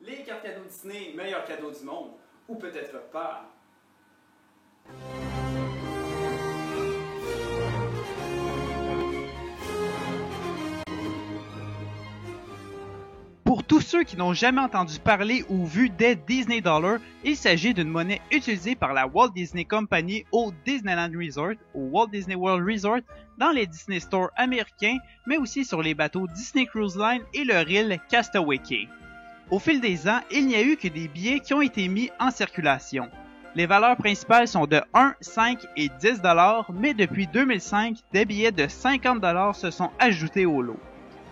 Les cartes cadeaux Disney, meilleurs cadeaux du monde, ou peut-être pas. Pour tous ceux qui n'ont jamais entendu parler ou vu des Disney Dollars, il s'agit d'une monnaie utilisée par la Walt Disney Company au Disneyland Resort, au Walt Disney World Resort, dans les Disney Stores américains, mais aussi sur les bateaux Disney Cruise Line et le reel Castaway Cay. Au fil des ans, il n'y a eu que des billets qui ont été mis en circulation. Les valeurs principales sont de 1, 5 et 10 $, mais depuis 2005, des billets de 50 $ se sont ajoutés au lot.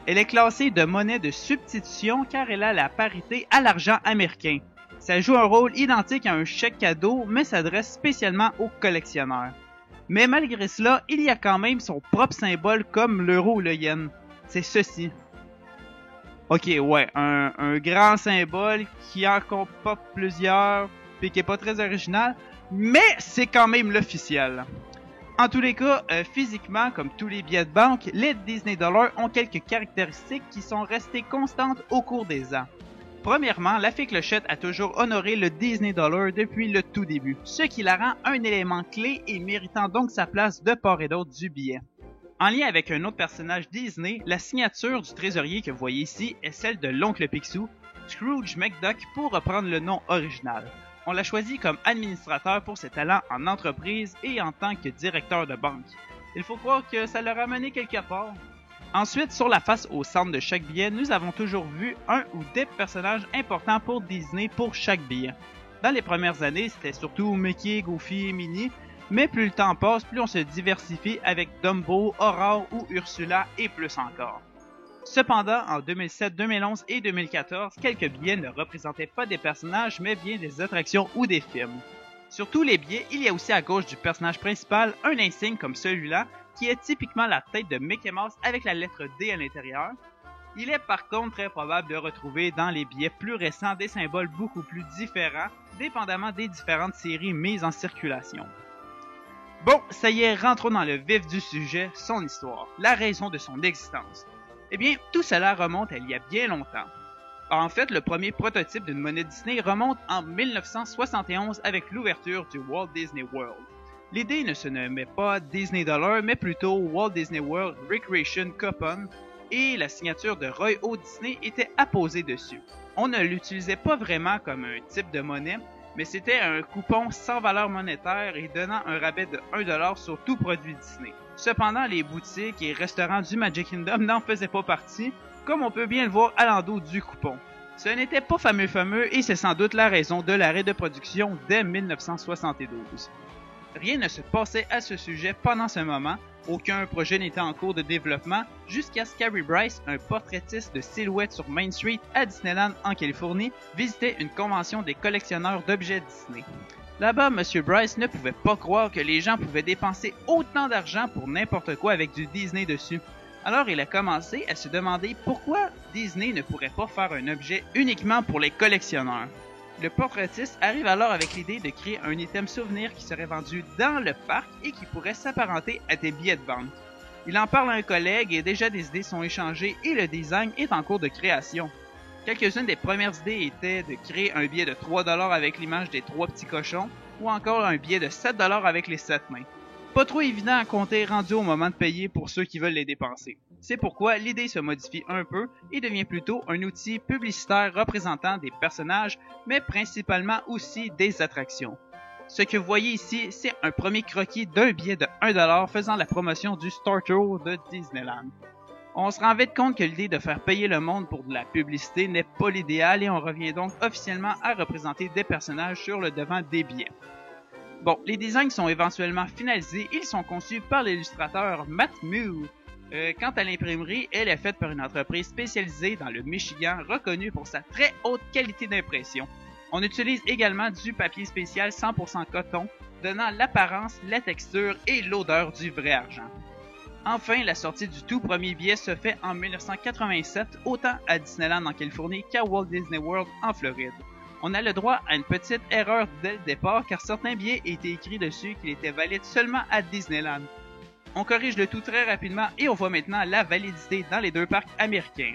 Elle est classée de monnaie de substitution car elle a la parité à l'argent américain. Ça joue un rôle identique à un chèque cadeau, mais s'adresse spécialement aux collectionneurs. Mais malgré cela, il y a quand même son propre symbole comme l'euro ou le yen. C'est ceci. Ok, ouais, un grand symbole qui en comporte plusieurs, puis qui est pas très original, mais c'est quand même l'officiel. En tous les cas, physiquement, comme tous les billets de banque, les Disney Dollars ont quelques caractéristiques qui sont restées constantes au cours des ans. Premièrement, la fée Clochette a toujours honoré le Disney Dollar depuis le tout début, ce qui la rend un élément clé et méritant donc sa place de part et d'autre du billet. En lien avec un autre personnage Disney, la signature du trésorier que vous voyez ici est celle de l'oncle Picsou, Scrooge McDuck pour reprendre le nom original. On l'a choisi comme administrateur pour ses talents en entreprise et en tant que directeur de banque. Il faut croire que ça l'a ramené quelque part. Ensuite, sur la face au centre de chaque billet, nous avons toujours vu un ou des personnages importants pour Disney pour chaque billet. Dans les premières années, c'était surtout Mickey, Goofy et Minnie, mais plus le temps passe, plus on se diversifie avec Dumbo, Aurore ou Ursula et plus encore. Cependant, en 2007, 2011 et 2014, quelques billets ne représentaient pas des personnages, mais bien des attractions ou des films. Sur tous les billets, il y a aussi à gauche du personnage principal un insigne comme celui-là, qui est typiquement la tête de Mickey Mouse avec la lettre D à l'intérieur. Il est par contre très probable de retrouver dans les billets plus récents des symboles beaucoup plus différents, dépendamment des différentes séries mises en circulation. Bon, ça y est, rentrons dans le vif du sujet, son histoire, la raison de son existence. Eh bien, tout cela remonte à il y a bien longtemps. En fait, le premier prototype d'une monnaie Disney remonte en 1971 avec l'ouverture du Walt Disney World. L'idée ne se nommait pas Disney Dollar, mais plutôt Walt Disney World Recreation Coupon, et la signature de Roy O. Disney était apposée dessus. On ne l'utilisait pas vraiment comme un type de monnaie, mais c'était un coupon sans valeur monétaire et donnant un rabais de 1 $ sur tout produit Disney. Cependant, les boutiques et restaurants du Magic Kingdom n'en faisaient pas partie, comme on peut bien le voir à l'endos du coupon. Ce n'était pas fameux et c'est sans doute la raison de l'arrêt de production dès 1972. Rien ne se passait à ce sujet pendant ce moment, aucun projet n'était en cours de développement, jusqu'à ce qu'Harry Bryce, un portraitiste de silhouette sur Main Street à Disneyland en Californie, visitait une convention des collectionneurs d'objets Disney. Là-bas, M. Bryce ne pouvait pas croire que les gens pouvaient dépenser autant d'argent pour n'importe quoi avec du Disney dessus. Alors il a commencé à se demander pourquoi Disney ne pourrait pas faire un objet uniquement pour les collectionneurs. Le portraitiste arrive alors avec l'idée de créer un item souvenir qui serait vendu dans le parc et qui pourrait s'apparenter à des billets de banque. Il en parle à un collègue et déjà des idées sont échangées et le design est en cours de création. Quelques-unes des premières idées étaient de créer un billet de 3 $ avec l'image des 3 petits cochons ou encore un billet de 7 $ avec les 7 mains. Pas trop évident à compter rendu au moment de payer pour ceux qui veulent les dépenser. C'est pourquoi l'idée se modifie un peu et devient plutôt un outil publicitaire représentant des personnages, mais principalement aussi des attractions. Ce que vous voyez ici, c'est un premier croquis d'un billet de 1 $ faisant la promotion du Star Tour de Disneyland. On se rend vite compte que l'idée de faire payer le monde pour de la publicité n'est pas l'idéal et on revient donc officiellement à représenter des personnages sur le devant des billets. Bon, les designs sont éventuellement finalisés, ils sont conçus par l'illustrateur Matt Mew. Quant à l'imprimerie, elle est faite par une entreprise spécialisée dans le Michigan reconnue pour sa très haute qualité d'impression. On utilise également du papier spécial 100% coton, donnant l'apparence, la texture et l'odeur du vrai argent. Enfin, la sortie du tout premier billet se fait en 1987, autant à Disneyland en Californie qu'à Walt Disney World en Floride. On a le droit à une petite erreur dès le départ car certains billets étaient écrits dessus qu'il était valide seulement à Disneyland. On corrige le tout très rapidement et on voit maintenant la validité dans les deux parcs américains.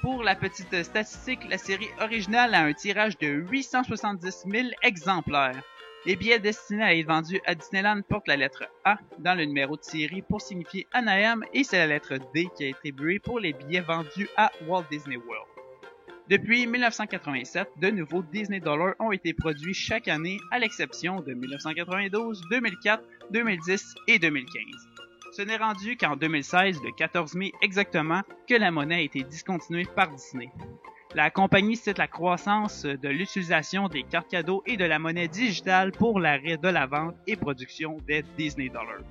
Pour la petite statistique, la série originale a un tirage de 870 000 exemplaires. Les billets destinés à être vendus à Disneyland portent la lettre A dans le numéro de série pour signifier Anaheim et c'est la lettre D qui est attribuée pour les billets vendus à Walt Disney World. Depuis 1987, de nouveaux Disney Dollars ont été produits chaque année à l'exception de 1992, 2004, 2010 et 2015. Ce n'est rendu qu'en 2016, le 14 mai exactement, que la monnaie a été discontinuée par Disney. La compagnie cite la croissance de l'utilisation des cartes cadeaux et de la monnaie digitale pour l'arrêt de la vente et production des Disney Dollars.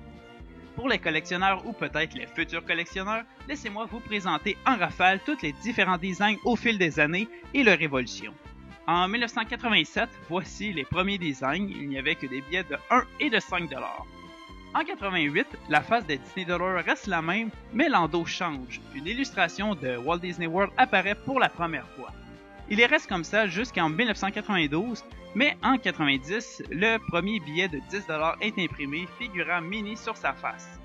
Pour les collectionneurs ou peut-être les futurs collectionneurs, laissez-moi vous présenter en rafale tous les différents designs au fil des années et leur évolution. En 1987, voici les premiers designs, il n'y avait que des billets de 1 et de 5 $. En 88, la face des Disney Dollars reste la même, mais l'endos change. Une illustration de Walt Disney World apparaît pour la première fois. Il y reste comme ça jusqu'en 1992, mais en 90, le premier billet de 10 $ est imprimé figurant Minnie sur sa face.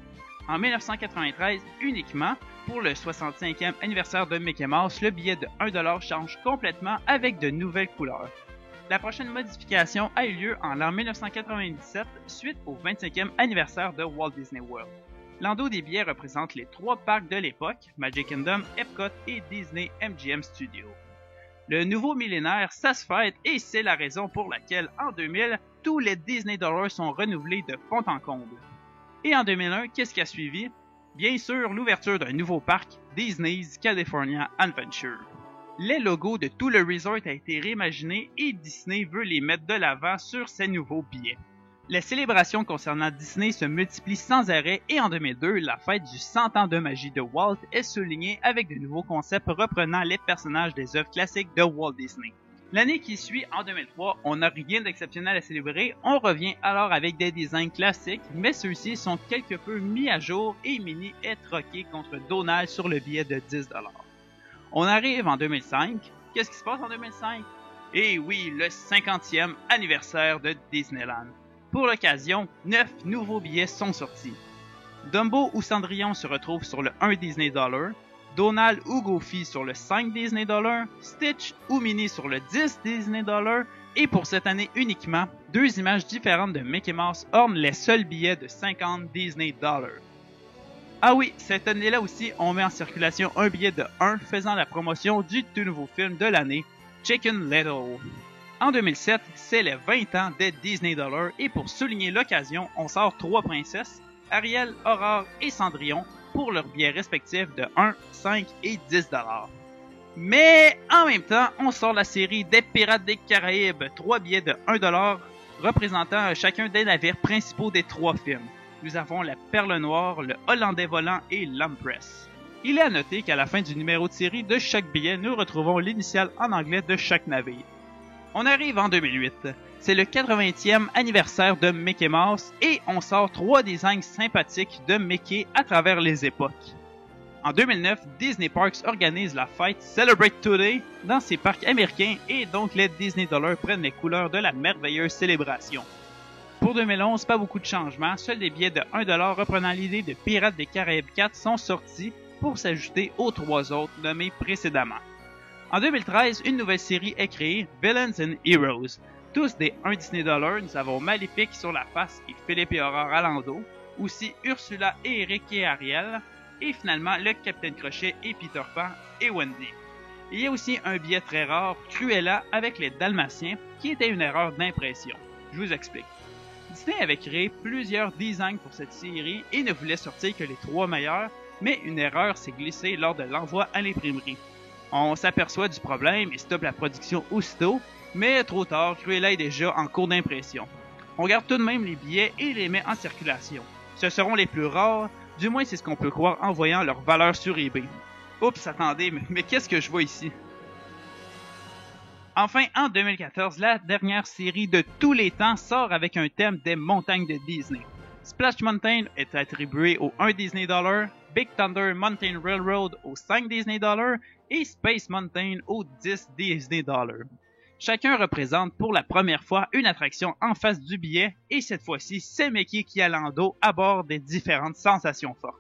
En 1993, uniquement, pour le 65e anniversaire de Mickey Mouse, le billet de 1 $ change complètement avec de nouvelles couleurs. La prochaine modification a eu lieu en l'an 1997 suite au 25e anniversaire de Walt Disney World. L'endos des billets représente les 3 parcs de l'époque, Magic Kingdom, Epcot et Disney MGM Studios. Le nouveau millénaire, ça se fête et c'est la raison pour laquelle en 2000, tous les Disney Dollars sont renouvelés de fond en comble. Et en 2001, qu'est-ce qui a suivi? Bien sûr, l'ouverture d'un nouveau parc, Disney's California Adventure. Les logos de tout le resort a été réimaginé et Disney veut les mettre de l'avant sur ces nouveaux billets. Les célébrations concernant Disney se multiplient sans arrêt et en 2002, la fête du 100 ans de magie de Walt est soulignée avec de nouveaux concepts reprenant les personnages des œuvres classiques de Walt Disney. L'année qui suit, en 2003, on n'a rien d'exceptionnel à célébrer, on revient alors avec des designs classiques, mais ceux-ci sont quelque peu mis à jour et Minnie est troqué contre Donald sur le billet de 10 $. On arrive en 2005. Qu'est-ce qui se passe en 2005? Eh oui, le 50e anniversaire de Disneyland. Pour l'occasion, 9 nouveaux billets sont sortis. Dumbo ou Cendrillon se retrouvent sur le 1 Disney $, Donald ou Goofy sur le 5 Disney $, Stitch ou Minnie sur le 10 Disney $, et pour cette année uniquement, 2 images différentes de Mickey Mouse ornent les seuls billets de 50 Disney $. Ah oui, cette année-là aussi, on met en circulation un billet de 1 faisant la promotion du tout nouveau film de l'année, Chicken Little. En 2007, c'est les 20 ans des Disney Dollars et pour souligner l'occasion, on sort 3 princesses, Ariel, Aurore et Cendrillon, pour leurs billets respectifs de 1, 5 et 10 $. Mais en même temps, on sort la série des Pirates des Caraïbes, 3 billets de 1 $ représentant chacun des navires principaux des 3 films. Nous avons la Perle Noire, le Hollandais Volant et l'Empress. Il est à noter qu'à la fin du numéro de série de chaque billet, nous retrouvons l'initiale en anglais de chaque navire. On arrive en 2008. C'est le 80e anniversaire de Mickey Mouse et on sort 3 designs sympathiques de Mickey à travers les époques. En 2009, Disney Parks organise la fête Celebrate Today dans ses parcs américains et donc les Disney Dollars prennent les couleurs de la merveilleuse célébration. Pour 2011, pas beaucoup de changements, seuls des billets de 1 $ reprenant l'idée de Pirates des Caraïbes 4 sont sortis pour s'ajouter aux 3 autres nommés précédemment. En 2013, une nouvelle série est créée, Villains and Heroes. Tous des 1 Disney $, nous avons Maléfique sur la face et Philippe et Aurore à l'endos, aussi Ursula et Eric et Ariel, et finalement le Capitaine Crochet et Peter Pan et Wendy. Il y a aussi un billet très rare, Cruella avec les Dalmatiens, qui était une erreur d'impression. Je vous explique. Disney avait créé plusieurs designs pour cette série et ne voulait sortir que les 3 meilleurs, mais une erreur s'est glissée lors de l'envoi à l'imprimerie. On s'aperçoit du problème et stoppe la production aussitôt, mais trop tard, Cruella est déjà en cours d'impression. On garde tout de même les billets et les met en circulation. Ce seront les plus rares, du moins c'est ce qu'on peut croire en voyant leur valeur sur eBay. Oups, attendez, mais qu'est-ce que je vois ici? Enfin, en 2014, la dernière série de tous les temps sort avec un thème des montagnes de Disney. Splash Mountain est attribué au 1 Disney $, Big Thunder Mountain Railroad au 5 Disney $ et Space Mountain au 10 Disney $. Chacun représente pour la première fois une attraction en face du billet et cette fois-ci, c'est Mickey qui a l'endos à bord des différentes sensations fortes.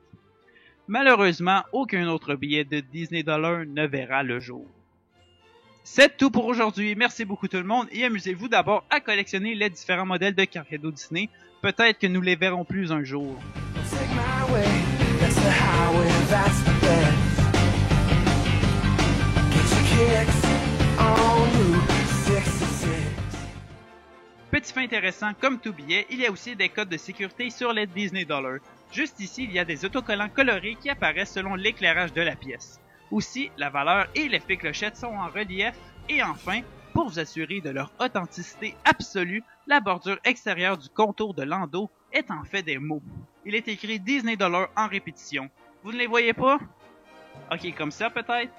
Malheureusement, aucun autre billet de Disney Dollar ne verra le jour. C'est tout pour aujourd'hui. Merci beaucoup tout le monde et amusez-vous d'abord à collectionner les différents modèles de cartes cadeaux Disney. Peut-être que nous les verrons plus un jour. Petit fait intéressant, comme tout billet, il y a aussi des codes de sécurité sur les Disney Dollars. Juste ici, il y a des autocollants colorés qui apparaissent selon l'éclairage de la pièce. Aussi, la valeur et l'effet clochette sont en relief. Et enfin, pour vous assurer de leur authenticité absolue, la bordure extérieure du contour de l'endos est en fait des mots. Il est écrit Disney Dollar en répétition. Vous ne les voyez pas? Ok, comme ça peut-être?